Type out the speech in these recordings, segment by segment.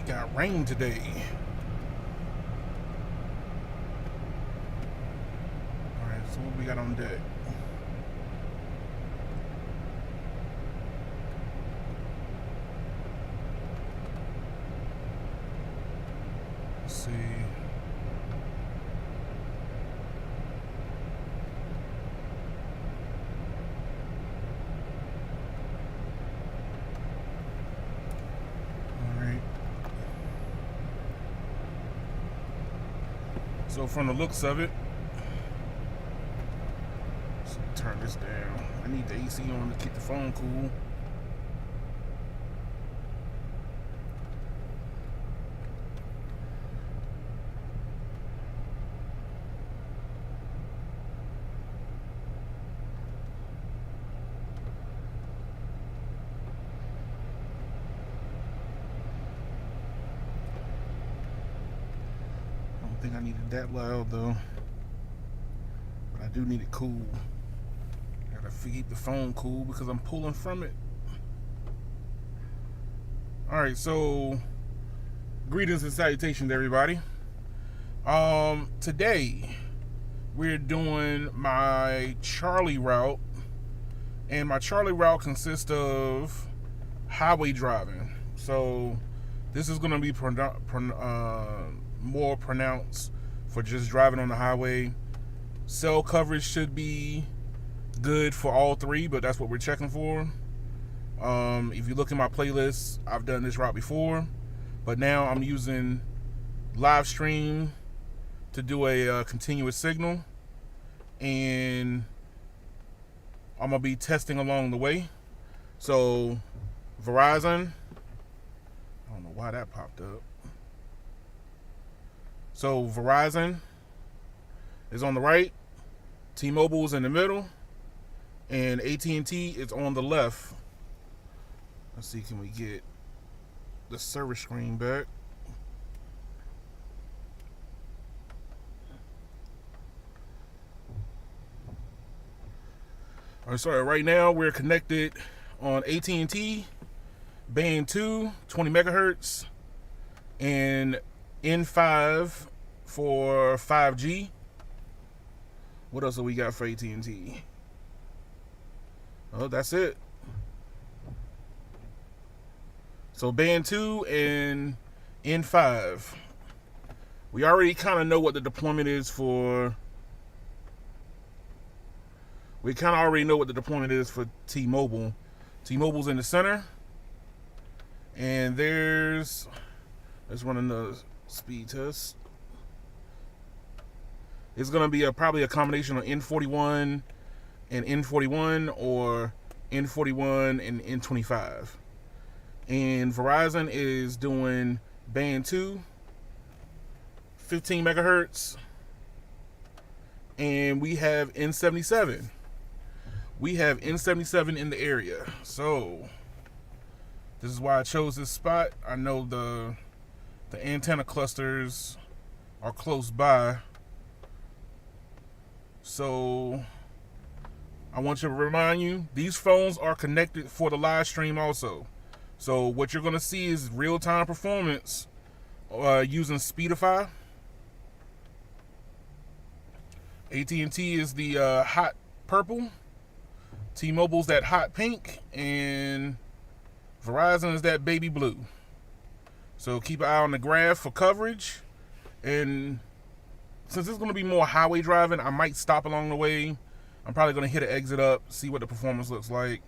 Got rain today. Alright, so what we got on deck? Let's see. So from the looks of it, let's turn this down. I need the AC on to keep the phone cool. I think I needed that loud though, but I do need it cool. Gotta keep the phone cool because I'm pulling from it. Alright, so greetings and salutations everybody. Today we're doing my Charlie route, and my Charlie route consists of highway driving. So this is going to be more pronounced for just driving on the highway. Cell coverage should be good for all three, but that's what we're checking for. If you look in my playlist, I've done this route before, but now I'm using live stream to do a continuous signal, and I'm gonna be testing along the way. So Verizon, I don't know why that popped up. So Verizon is on the right, T-Mobile is in the middle, and AT&T is on the left. Let's see, can we get the service screen back? Alright, sorry, right now we're connected on AT&T, band 2, 20 megahertz, and N5 for 5G. What else do we got for AT&T? Oh, that's it. So band 2 and N5. We already kind of know what the deployment is for. We kind of already know what the deployment is for T-Mobile. T-Mobile's in the center, and let's run another speed test. It's going to be probably a combination of N41 and N41, or N41 and N25. And Verizon is doing band 2, 15 megahertz, and we have N77. We have N77 in the area. So this is why I chose this spot. I know the antenna clusters are close by. So I want to remind you, these phones are connected for the live stream also. So what you're going to see is real-time performance using Speedify. AT&T is the hot purple, T-Mobile's that hot pink, and Verizon is that baby blue. So keep an eye on the graph for coverage. And since it's going to be more highway driving, I might stop along the way. I'm probably going to hit an exit up, see what the performance looks like,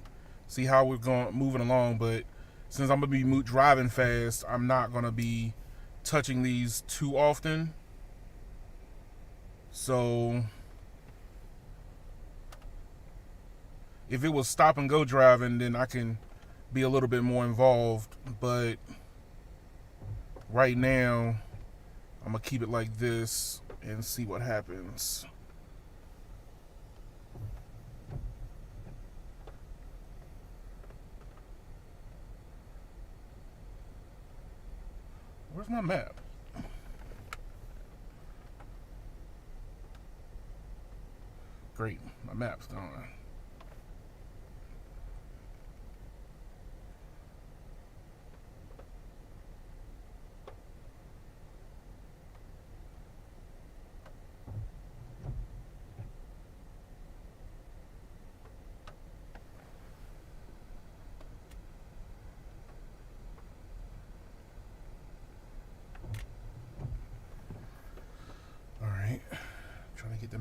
see how we're moving along. But since I'm going to be driving fast, I'm not going to be touching these too often. So if it was stop and go driving, then I can be a little bit more involved. But right now, I'm going to keep it like this and see what happens. Where's my map? Great, my map's gone.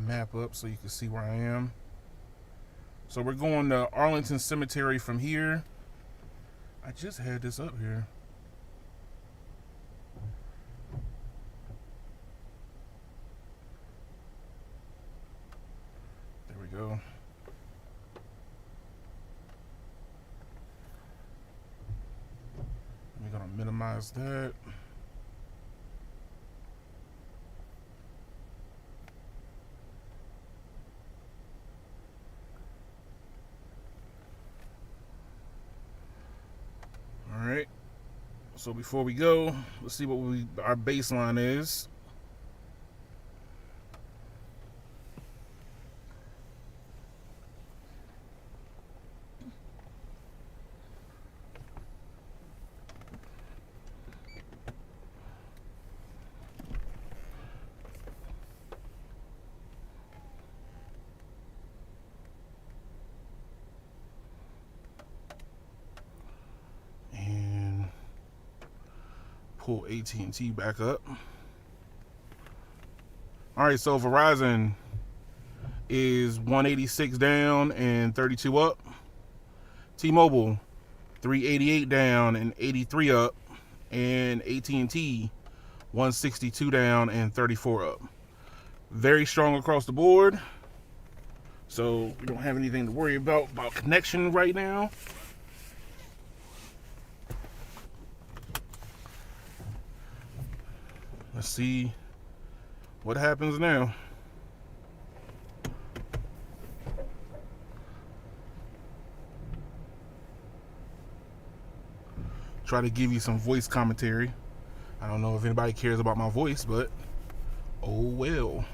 map up so you can see where I am. So we're going to Arlington Cemetery from here. I just had this up here. There we go. We're gonna minimize that. All right. So before we go, let's see what our baseline is. Pull AT&T back up. All right, so Verizon is 186 down and 32 up. T-Mobile 388 down and 83 up, and AT&T 162 down and 34 up. Very strong across the board. So we don't have anything to worry about connection right now. Let's see what happens now. Try to give you some voice commentary. I don't know if anybody cares about my voice, but oh well.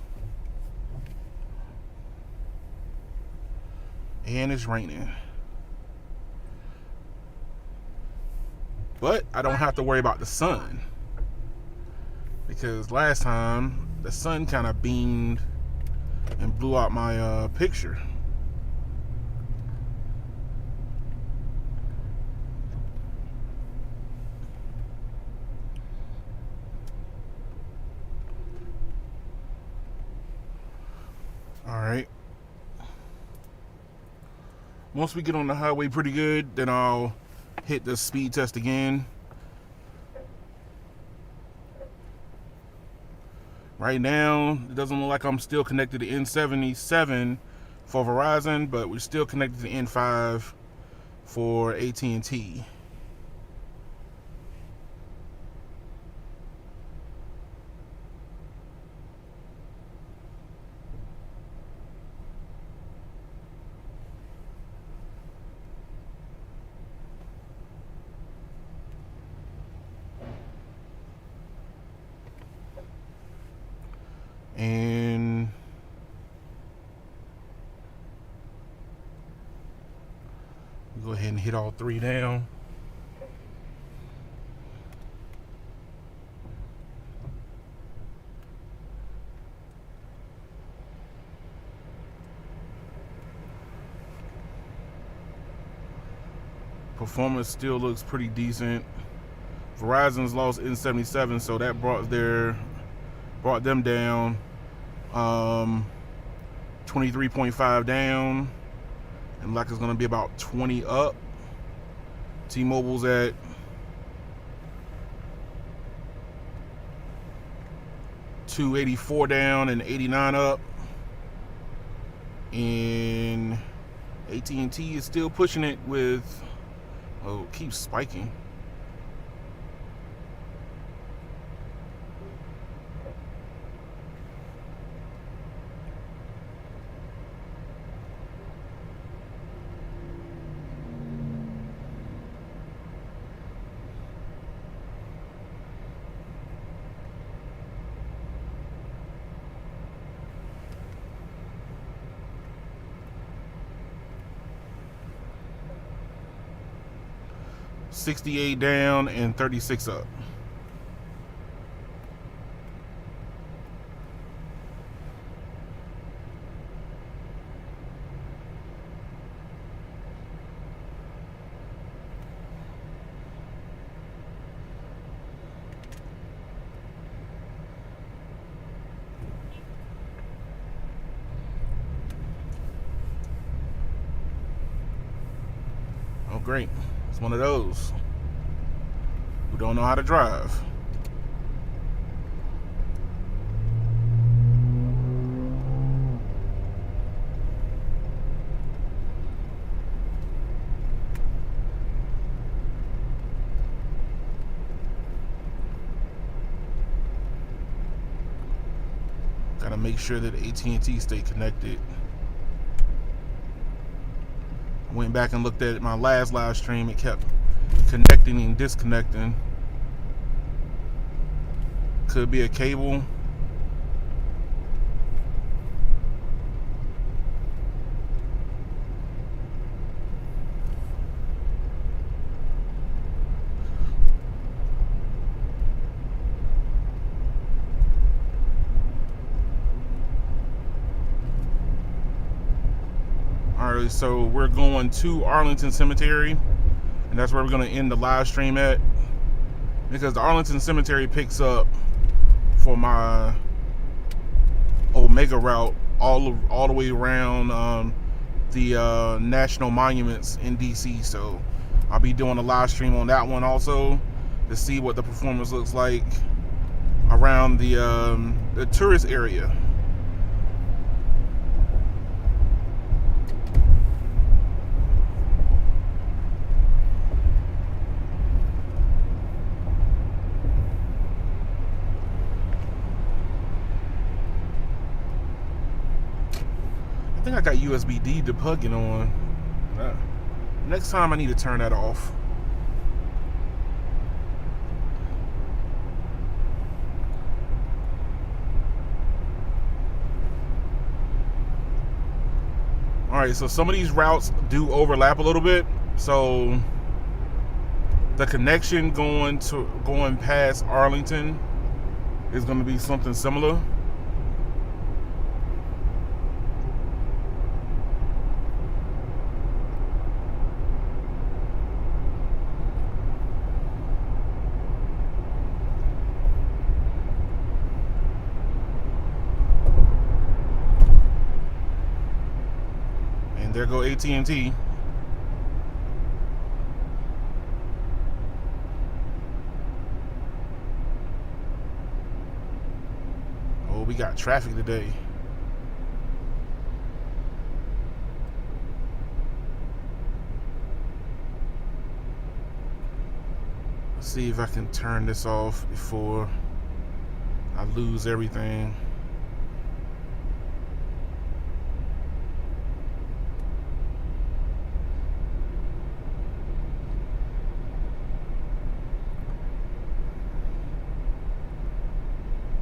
And it's raining. But I don't have to worry about the sun, because last time the sun kind of beamed and blew out my picture. All right. Once we get on the highway pretty good, then I'll hit the speed test again. Right now, it doesn't look like I'm still connected to N77 for Verizon, but we're still connected to N5 for AT&T. And go ahead and hit all three down. Performance still looks pretty decent. Verizon's lost N77, so that brought them down 23.5 down, and like it's gonna be about 20 up. T-Mobile's at 284 down and 89 up, and AT&T is still pushing it with, oh, it keeps spiking. $68 down and 36 up. great. It's one of those who don't know how to drive. Gotta make sure that AT&T stay connected. I went back and looked at my last live stream. It kept connecting and disconnecting. Could be a cable. Alright, so we're going to Arlington Cemetery, and that's where we're going to end the live stream at, because the Arlington Cemetery picks up for my Omega route all the way around the national monuments in DC. So I'll be doing a live stream on that one also to see what the performance looks like around the tourist area. I think I got USB-D debugging on. Next time I need to turn that off. Alright, so some of these routes do overlap a little bit. So the connection going past Arlington is going to be something similar. There go AT&T. Oh, we got traffic today. Let's see if I can turn this off before I lose everything.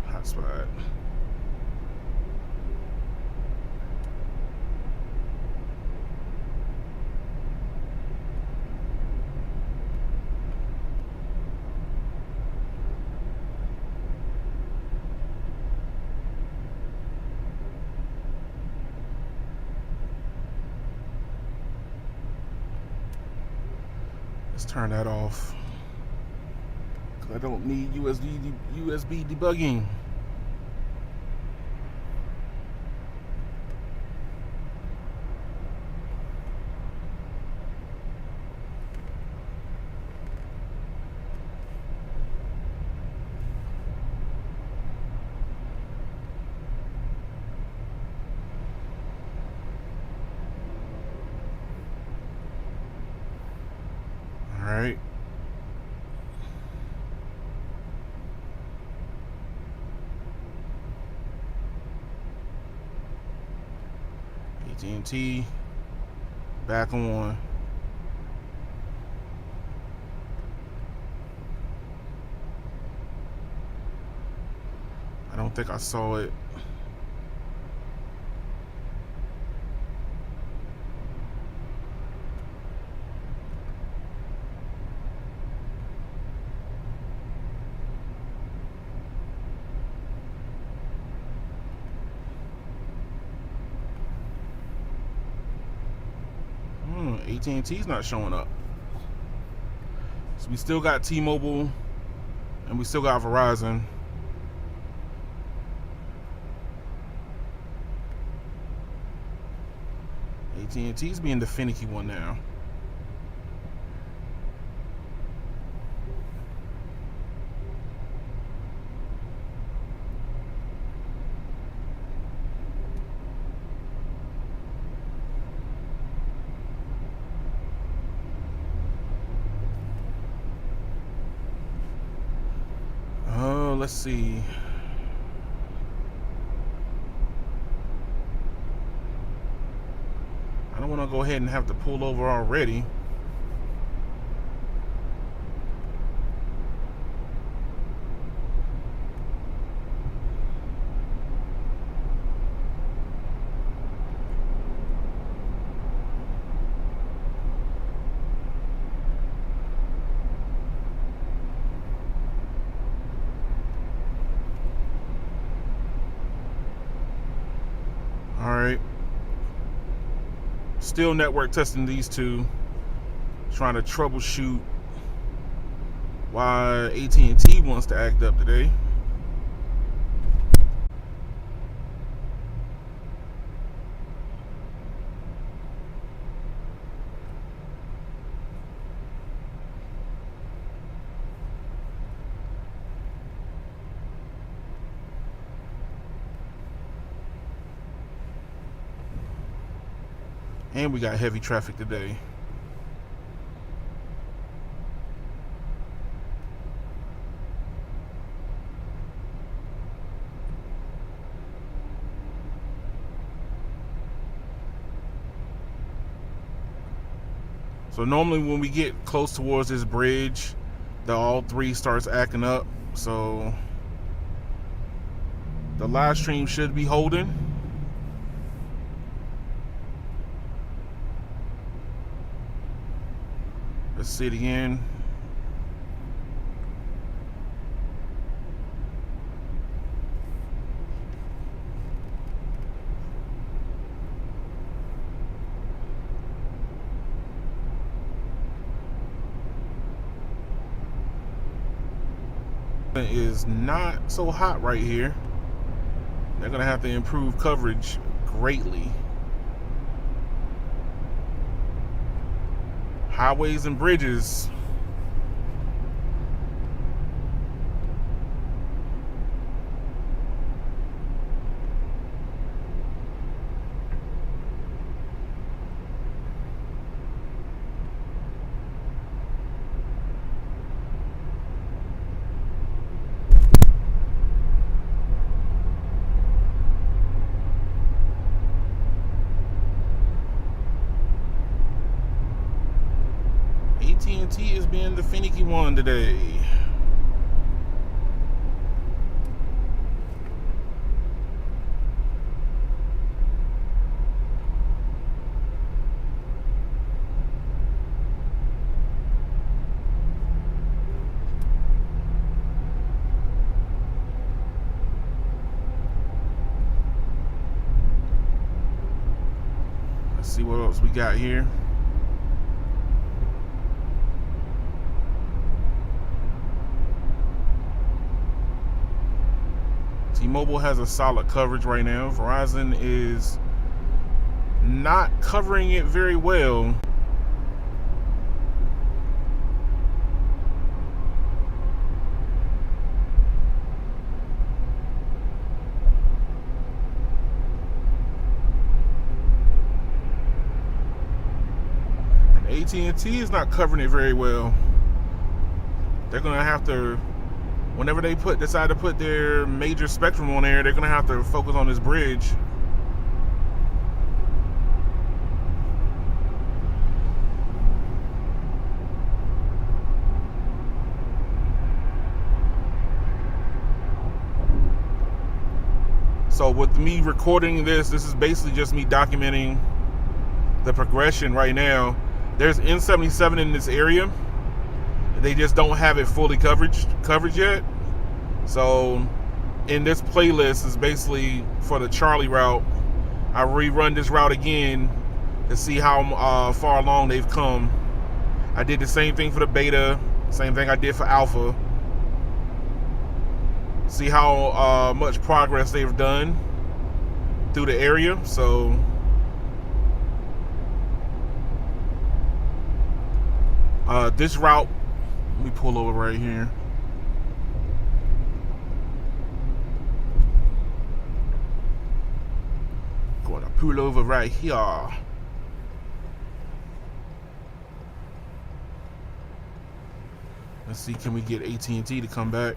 Hotspot. Let's turn that off, because I don't need USB debugging. Alright. AT&T back on. I don't think I saw it. AT&T's not showing up. So we still got T-Mobile and we still got Verizon. AT&T's being the finicky one now. Let's see. I don't want to go ahead and have to pull over already. Alright. Still network testing these two. Trying to troubleshoot why AT&T wants to act up today. And we got heavy traffic today. So normally when we get close towards this bridge, the all three starts acting up. So the live stream should be holding. Let's see it again. It is not so hot right here. They're gonna have to improve coverage greatly. Highways and bridges. AT&T is being the finicky one today. Let's see what else we got here. T-Mobile has a solid coverage right now. Verizon is not covering it very well. And AT&T is not covering it very well. They're gonna have to, whenever they decide to put their major spectrum on there, they're gonna have to focus on this bridge. So with me recording this is basically just me documenting the progression right now. There's N77 in this area. They just don't have it fully coverage yet. So in this playlist is basically for the Charlie route. I rerun this route again to see how far along they've come. I did the same thing for the beta, same thing I did for alpha. See how much progress they've done through the area. So this route, let me pull over right here. Going to pull over right here. Let's see, can we get AT&T to come back?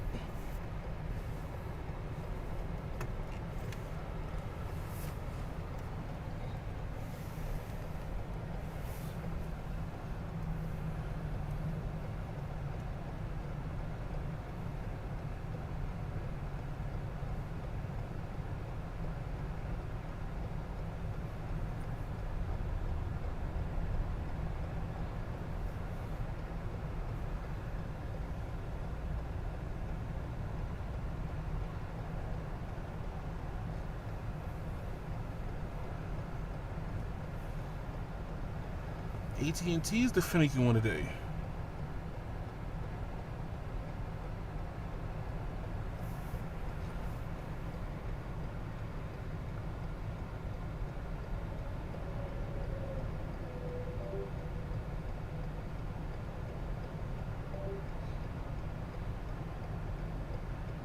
AT&T is the finicky one today.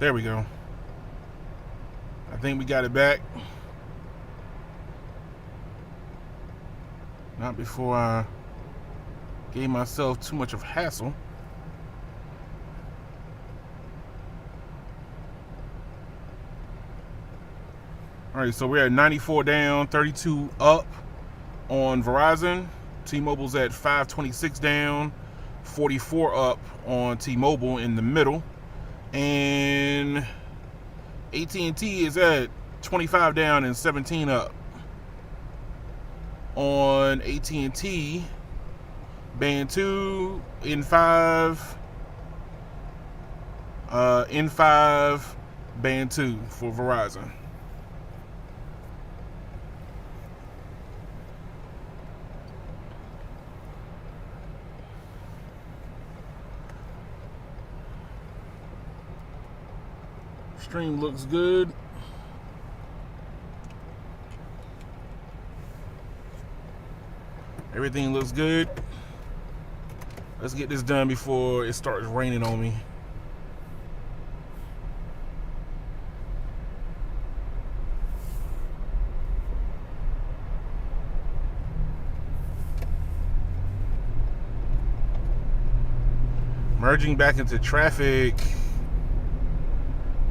There we go. I think we got it back. Not before I gave myself too much of a hassle. All right, so we're at 94 down, 32 up on Verizon. T-Mobile's at 526 down, 44 up on T-Mobile in the middle. And AT&T is at 25 down and 17 up on AT&T. Band 2, N5, N5, Band 2 for Verizon. Stream looks good. Everything looks good. Let's get this done before it starts raining on me. Merging back into traffic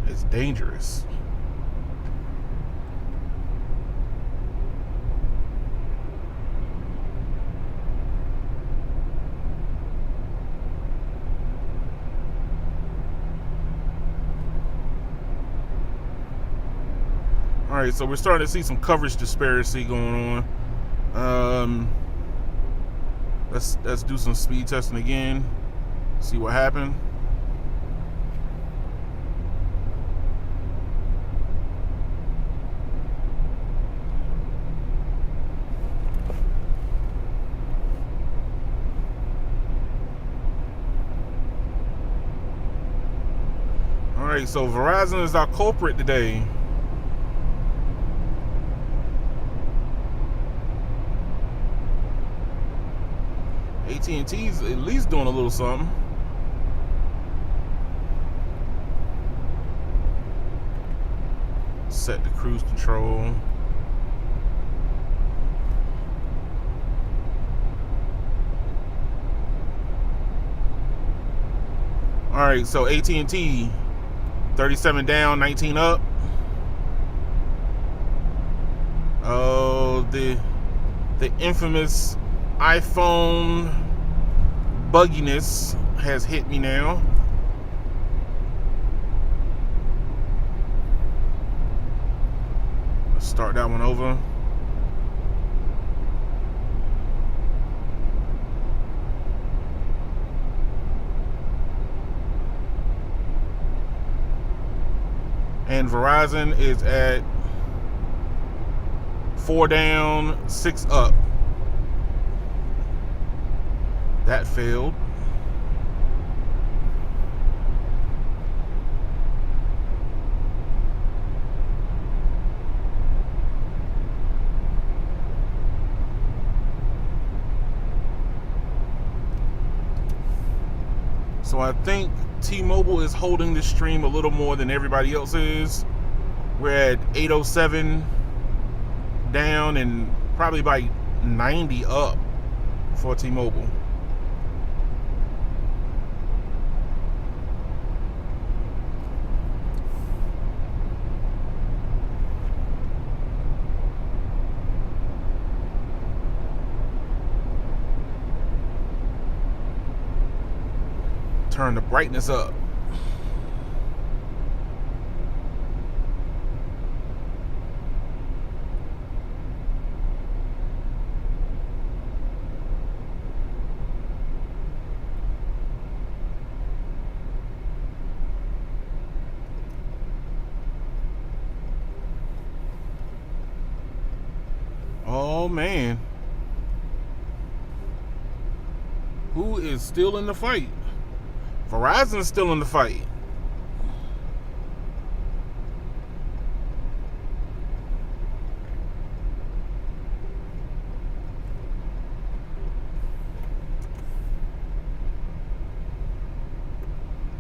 is dangerous. All right, so we're starting to see some coverage disparity going on. Let's do some speed testing again. See what happened. All right, so Verizon is our culprit today. AT&T's at least doing a little something. Set the cruise control. All right, so AT&T 37 down, 19 up. Oh, the infamous iPhone bugginess has hit me now. Let's start that one over. And Verizon is at 4 down, 6 up. That failed. So I think T-Mobile is holding the stream a little more than everybody else is. We're at 807 down and probably by 90 up for T-Mobile. Turn the brightness up. Oh man. Who is still in the fight? Verizon's still in the fight.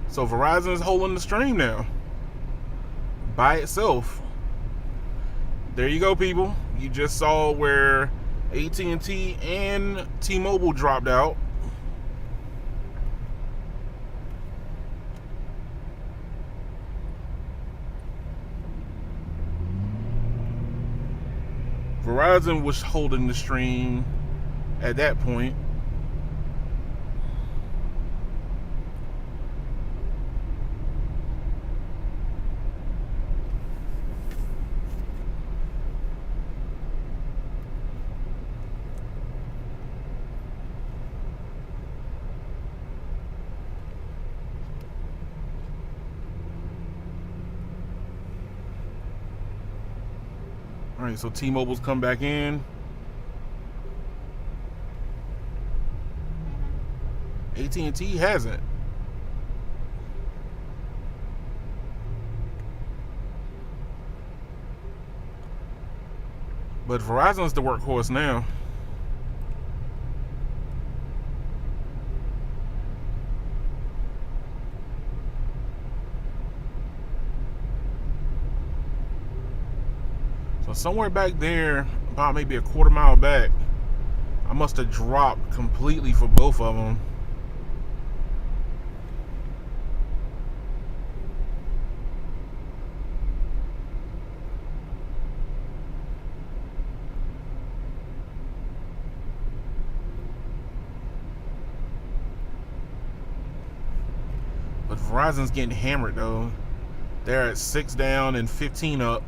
So Verizon's holding the stream now by itself. There you go, people. You just saw where AT&T and T-Mobile dropped out. Verizon was holding the stream at that point. All right, so T-Mobile's come back in. AT&T hasn't. But Verizon's the workhorse now. So somewhere back there, about maybe a quarter mile back, I must have dropped completely for both of them. But Verizon's getting hammered though. They're at 6 down and 15 up.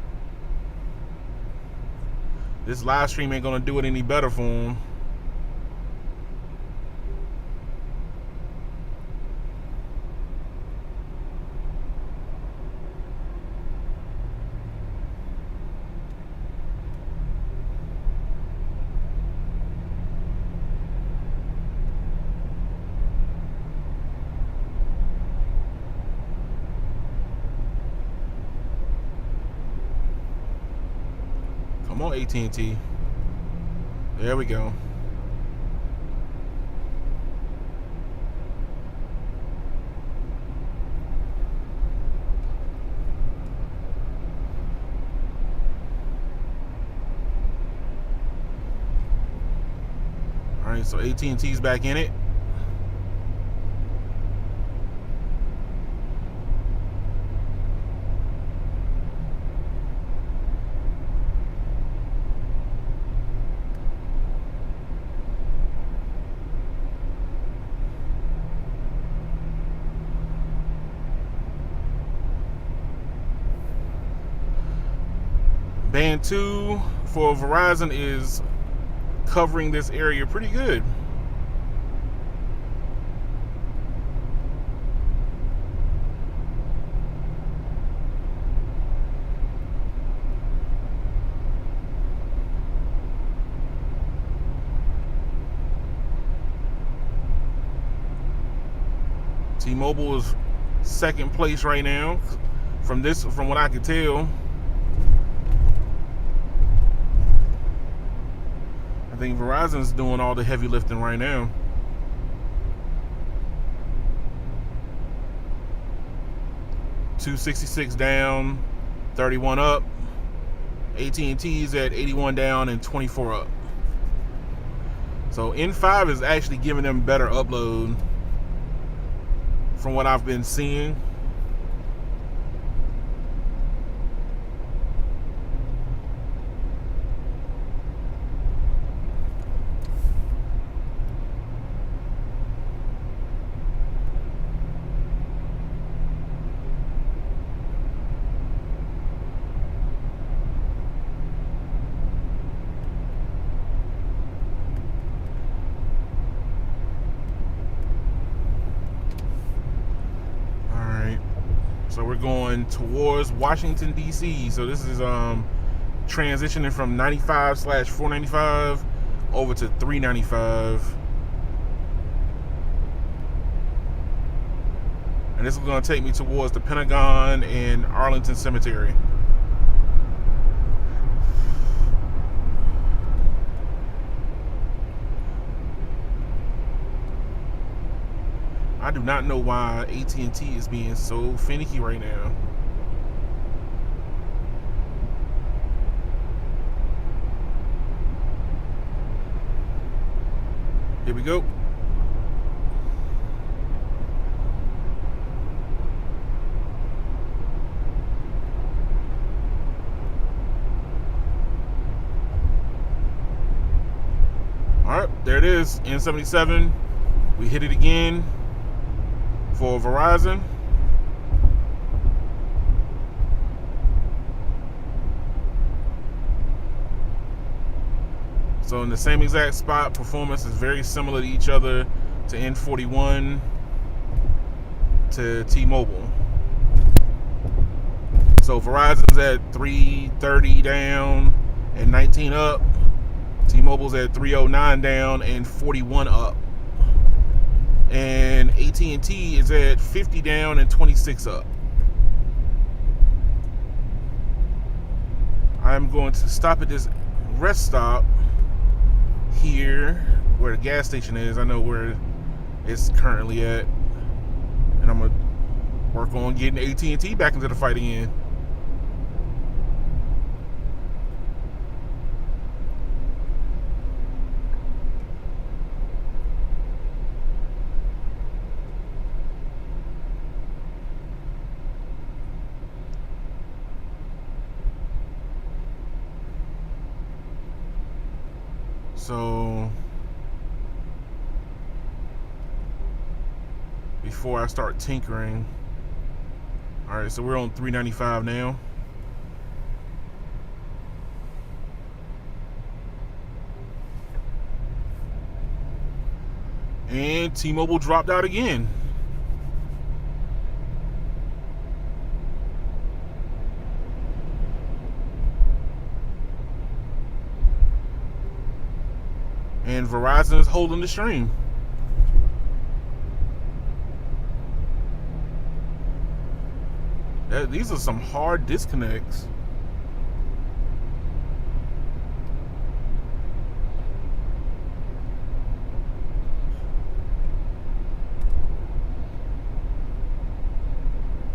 This live stream ain't gonna do it any better for them. Come on, AT&T. There we go. All right, so AT&T's back in it. Band 2 for Verizon is covering this area pretty good. T-Mobile is second place right now from what I can tell. I think Verizon's doing all the heavy lifting right now. $266 down, 31 up. AT&T's at 81 down and 24 up. So N5 is actually giving them better upload from what I've been seeing. So we're going towards Washington, D.C. So this is transitioning from 95/495 over to 395. and this is going to take me towards the Pentagon and Arlington Cemetery. I do not know why AT&T is being so finicky right now. Here we go. All right, there it is, N77. We hit it again for Verizon. So in the same exact spot, performance is very similar to each other, to N41, to T-Mobile. So Verizon's at 330 down and 19 up. T-Mobile's at 309 down and 41 up. And AT&T is at 50 down and 26 up. I'm going to stop at this rest stop here where the gas station is. I know where it's currently at, and I'm gonna work on getting AT&T back into the fight again. So before I start tinkering, all right, so we're on 395 now. And T-Mobile dropped out again. And Verizon is holding the stream. These are some hard disconnects.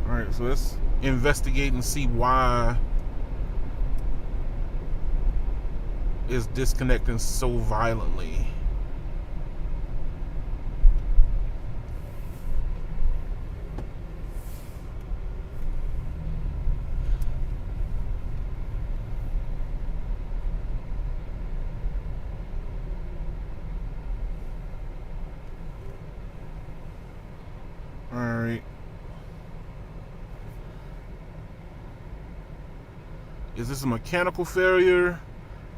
All right, so let's investigate and see why is disconnecting so violently. All right. Is this a mechanical failure?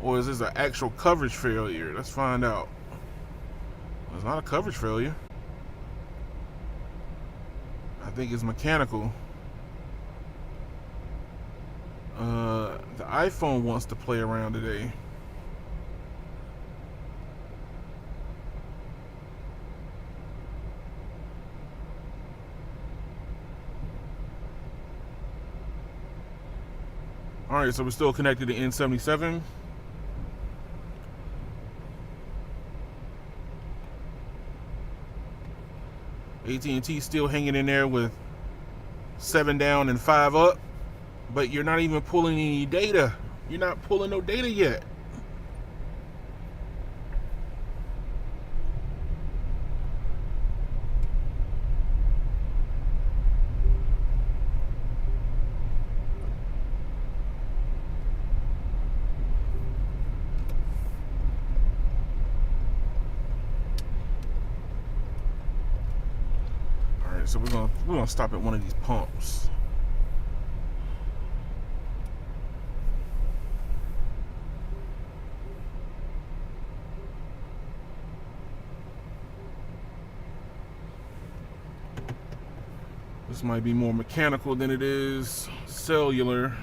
Or is this an actual coverage failure? Let's find out. It's not a coverage failure. I think it's mechanical. The iPhone wants to play around today. Alright, so we're still connected to N77. AT&T still hanging in there with 7 down and 5 up, but you're not even pulling any data. You're not pulling no data yet. So we're gonna stop at one of these pumps. This might be more mechanical than it is cellular.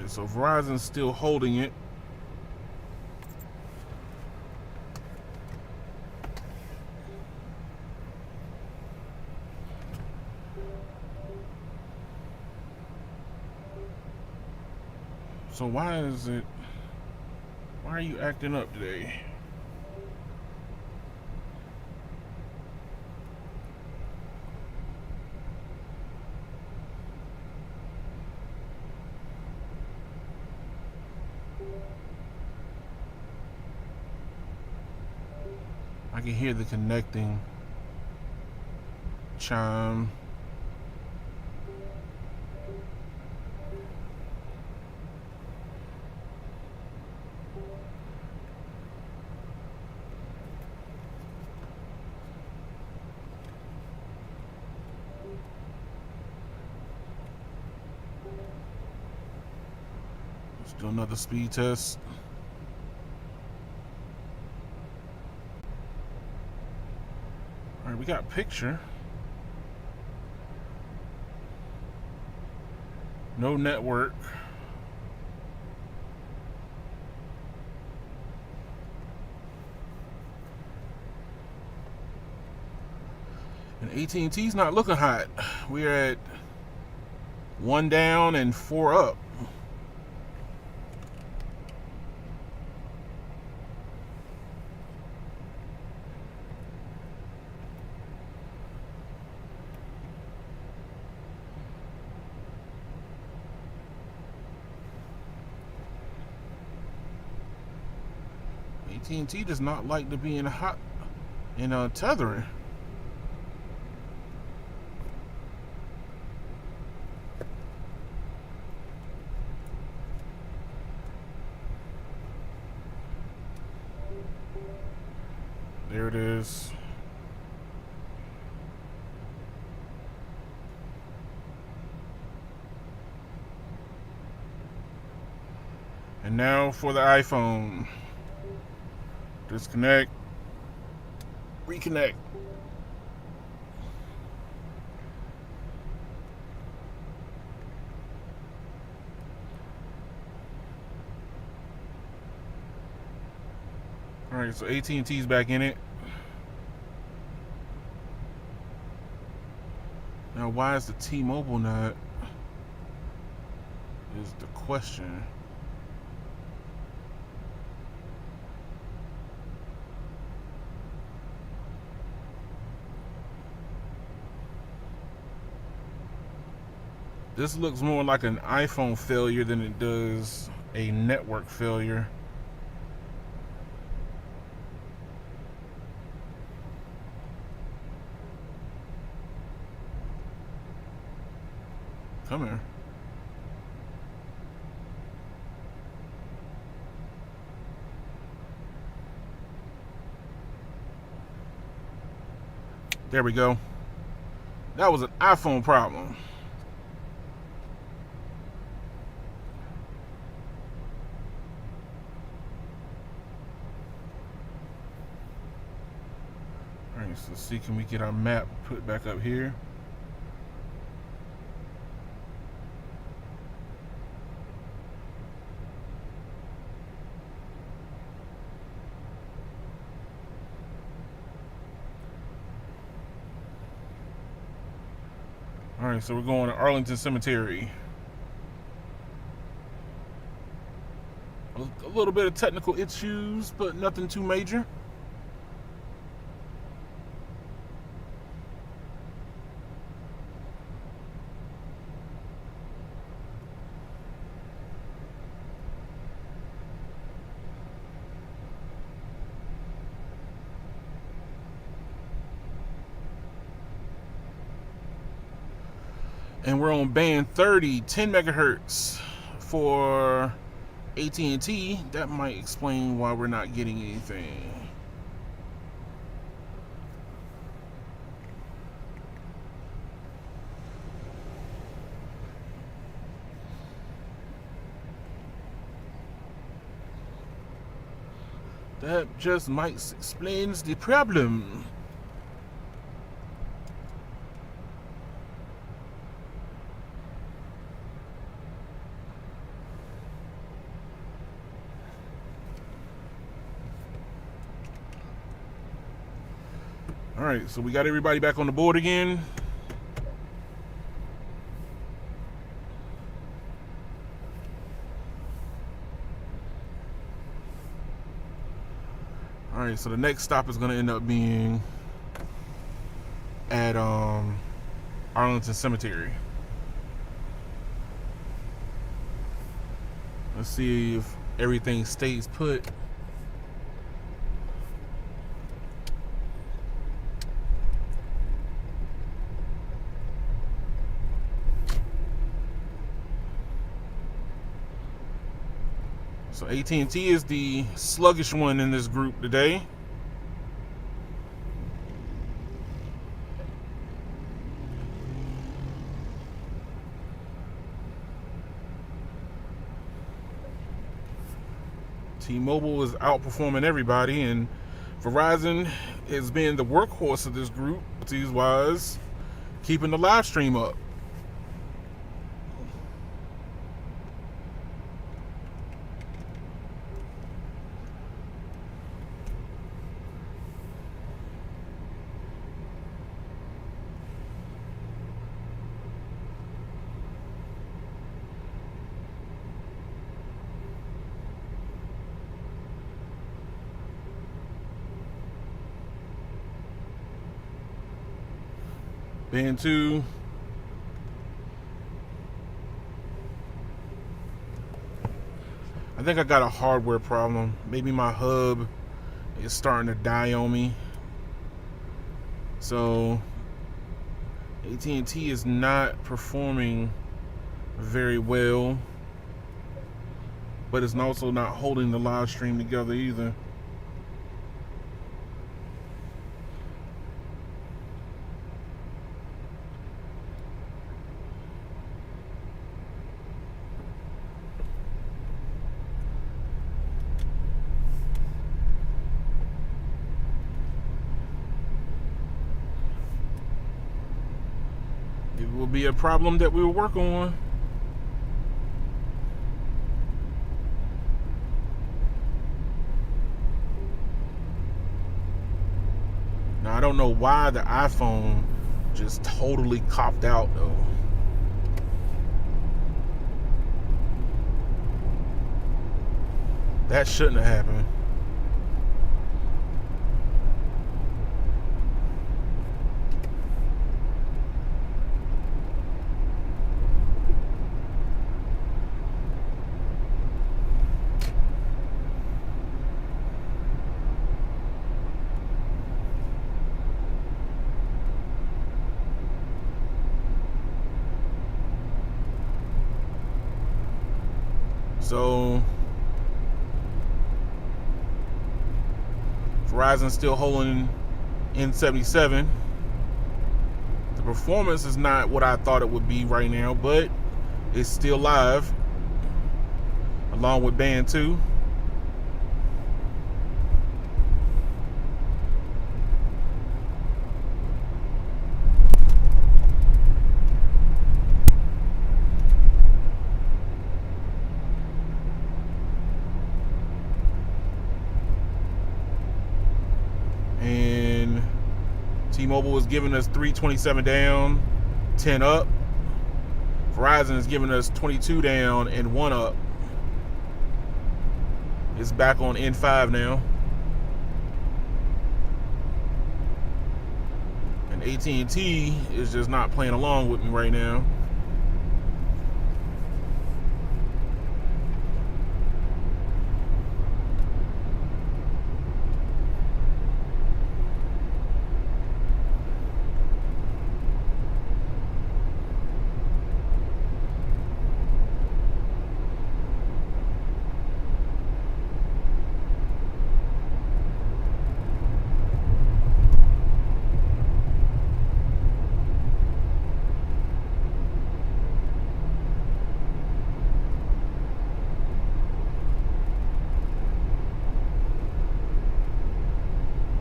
Alright, so Verizon's still holding it. So why are you acting up today? I can hear the connecting chime. Let's do another speed test. Alright, we got picture. No network. And AT&T's not looking hot. We're at 1 down and 4 up. AT&T does not like to be in tethering. There it is. And now for the iPhone. Disconnect. Reconnect. Alright, so AT&T's back in it. Now why is the T-Mobile not? Is the question. This looks more like an iPhone failure than it does a network failure. Come here. There we go. That was an iPhone problem. Alright, so let's see, can we get our map put back up here? Alright, so we're going to Arlington Cemetery. A little bit of technical issues, but nothing too major. And we're on band 30, 10 megahertz for AT&T. That might explain why we're not getting anything. That just might explains the problem. All right, so we got everybody back on the board again. All right, so the next stop is going to end up being at Arlington Cemetery. Let's see if everything stays put. So AT&T is the sluggish one in this group today. T-Mobile is outperforming everybody, and Verizon has been the workhorse of this group, wise, keeping the live stream up. Band 2. I think I got a hardware problem. Maybe my hub is starting to die on me. So AT&T is not performing very well, but it's also not holding the live stream together either. It will be a problem that we will work on. Now, I don't know why the iPhone just totally copped out though. That shouldn't have happened. So Verizon's still holding N77. The performance is not what I thought it would be right now, but it's still live, along with Band 2. And T-Mobile is giving us 327 down, 10 up. Verizon is giving us 22 down and 1 up. It's back on N5 now. And AT&T is just not playing along with me right now.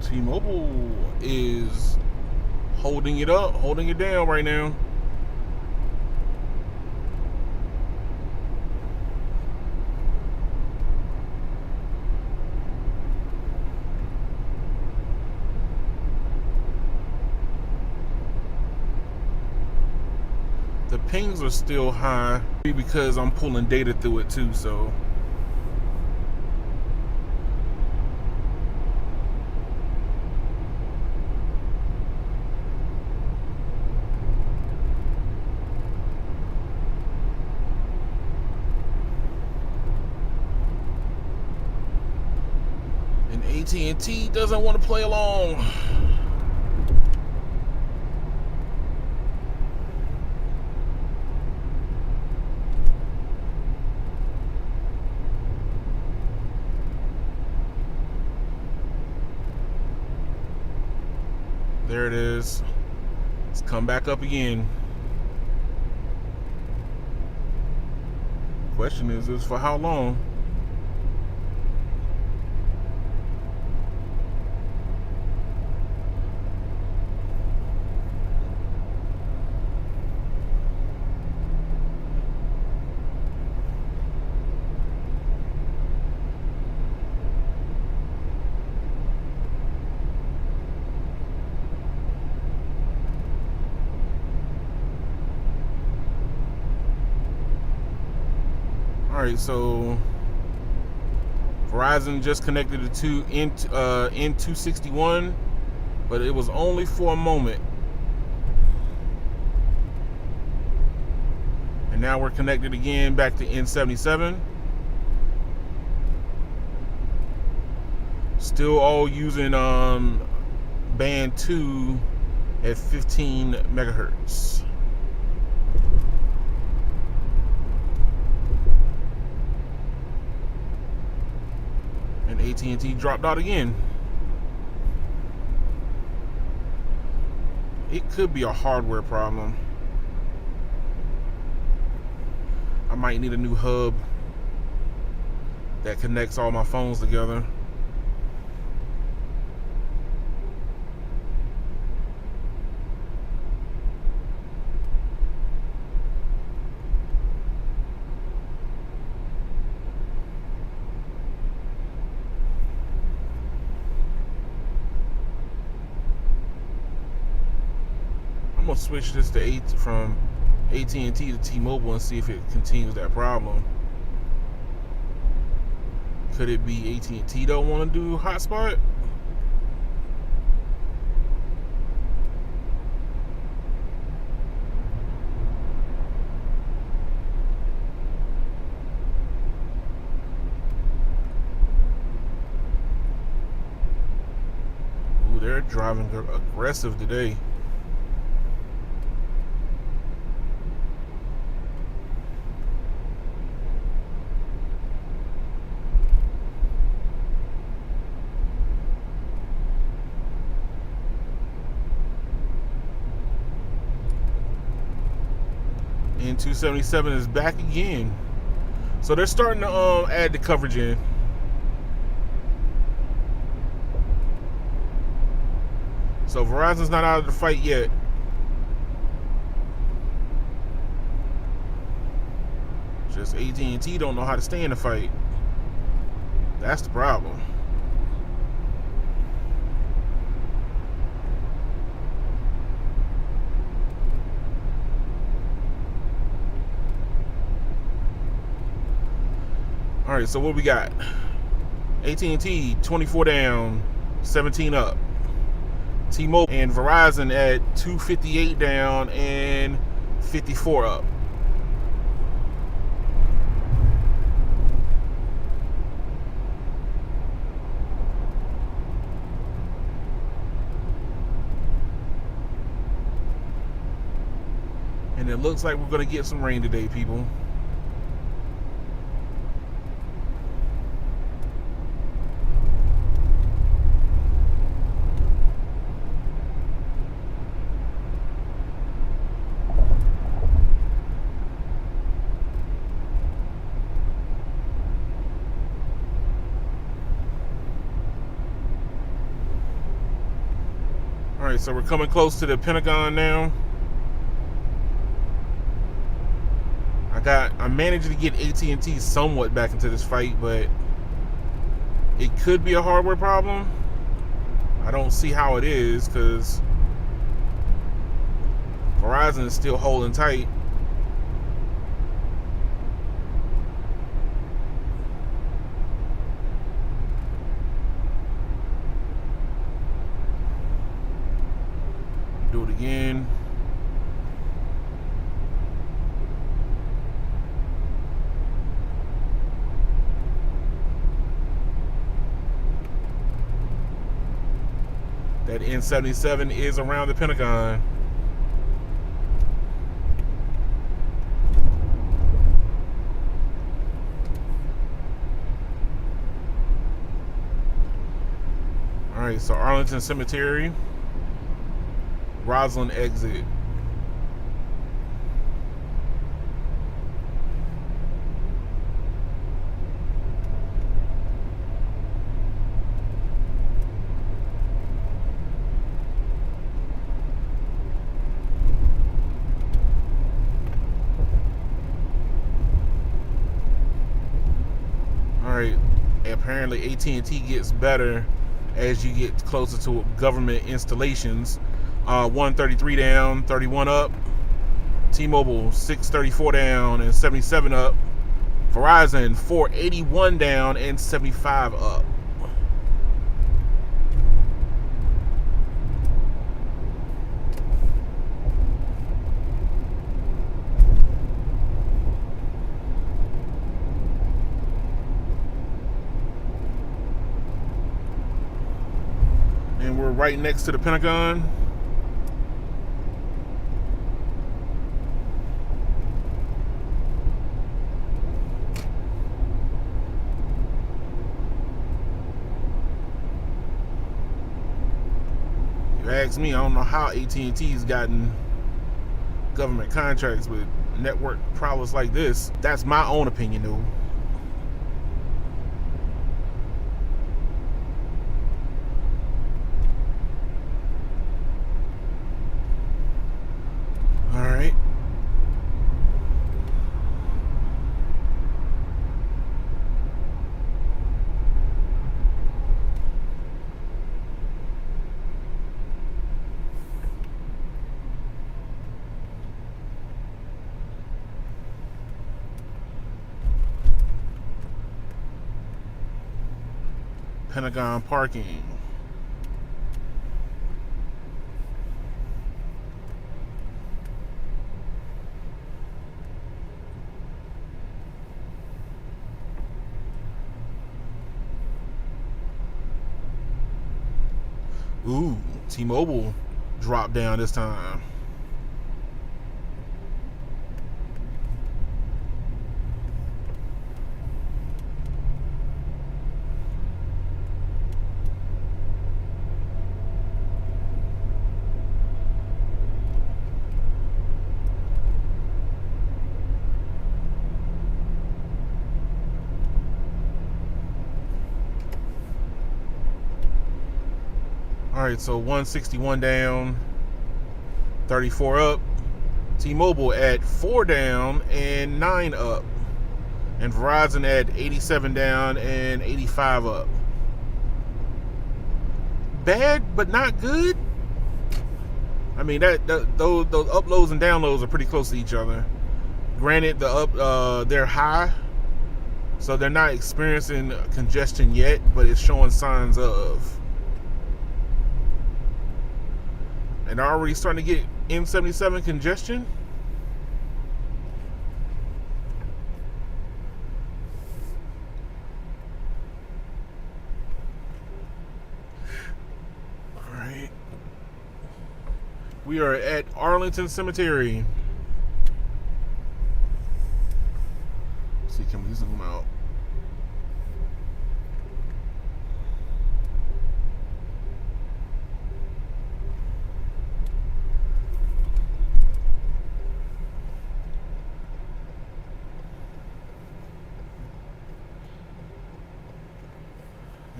T-Mobile is holding it up, holding it down right now. pings are still high because I'm pulling data through it too, so. And AT&T doesn't want to play along. There it is. It's come back up again. Question is for how long? Alright, so Verizon just connected it to N261, but it was only for a moment. And now we're connected again back to N77. Still all using band 2 at 15 megahertz. And AT&T dropped out again. It could be a hardware problem. I might need a new hub that connects all my phones together. I'm gonna switch this to from AT&T to T-Mobile and see if it continues that problem. Could it be AT&T don't want to do hotspot? Ooh, they're driving aggressive today. And 277 is back again. So they're starting to add the coverage in. So Verizon's not out of the fight yet. Just AT&T don't know how to stay in the fight. That's the problem. All right, so what we got? AT&T 24 down, 17 up. T-Mobile and Verizon at 258 down and 54 up. And it looks like we're going to get some rain today, people. All right, so we're coming close to the Pentagon now. I managed to get AT&T somewhat back into this fight, but it could be a hardware problem. I don't see how it is because Verizon is still holding tight. do it again. That N77 is around the Pentagon. All right, so Arlington Cemetery, Roslyn exit. All right, apparently AT&T gets better as you get closer to government installations. 133 down, 31 up. T-Mobile 634 down and 77 up. Verizon 481 down and 75 up. And we're right next to the Pentagon. You ask me, I don't know how AT&T's gotten government contracts with network problems like this. That's my own opinion, though. All right. Pentagon parking. Ooh, T-Mobile dropped down this time. All right, so 161 down, 34 up. T-Mobile at 4 down and 9 up. And Verizon at 87 down and 85 up. Bad, but not good. I mean, those uploads and downloads are pretty close to each other. Granted, they're high, so they're not experiencing congestion yet, but it's showing signs of. And already starting to get N77 congestion. All right. We are at Arlington Cemetery. Let's see, can we zoom out?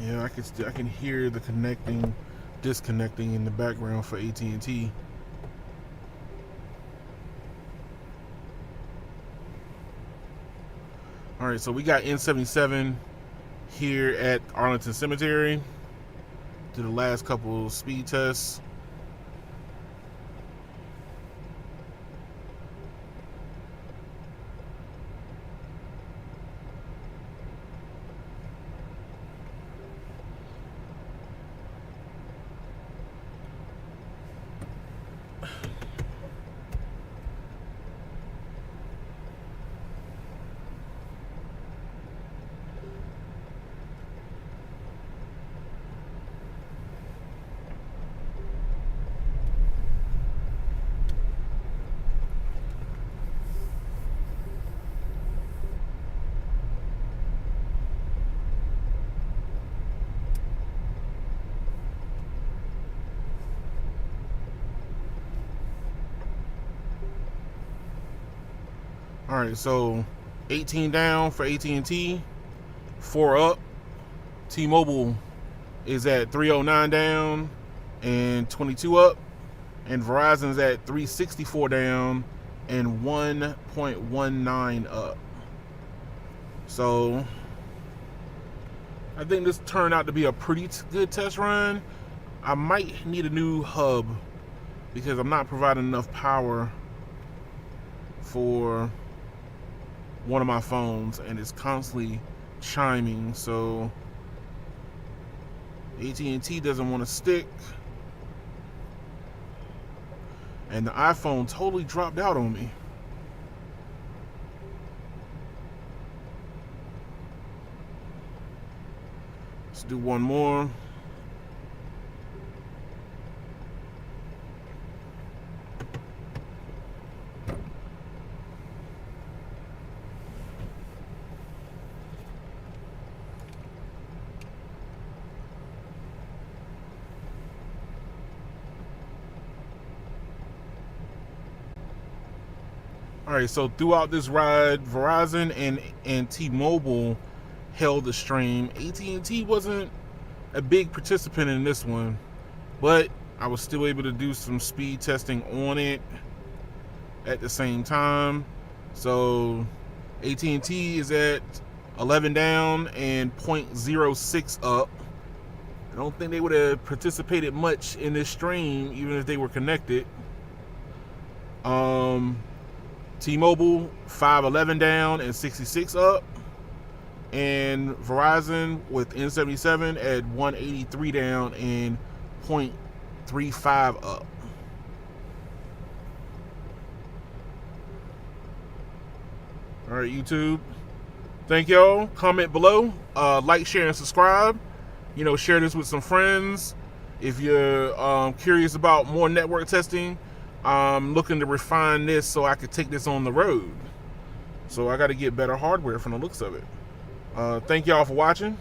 Yeah, I can hear the disconnecting in the background for AT&T. All right, so we got N77 here at Arlington Cemetery. Did the last couple speed tests. All right, so 18 down for AT&T, 4 up. T-Mobile is at 309 down and 22 up, and Verizon's at 364 down and 1.19 up. So I think this turned out to be a pretty good test run. I might need a new hub because I'm not providing enough power for one of my phones and it's constantly chiming. So AT&T doesn't want to stick, and the iPhone totally dropped out on me. Let's do one more. All right, so throughout this ride, Verizon and T-Mobile held the stream. AT&T wasn't a big participant in this one, but I was still able to do some speed testing on it at the same time. So AT&T is at 11 down and 0.06 up. I don't think they would have participated much in this stream even if they were connected. T-Mobile 511 down and 66 up, and Verizon with N77 at 183 down and 0.35 up. All right, YouTube. Thank y'all. Comment below. Like, share, and subscribe. Share this with some friends. If you're curious about more network testing, I'm looking to refine this so I could take this on the road. So I got to get better hardware from the looks of it. Thank y'all for watching.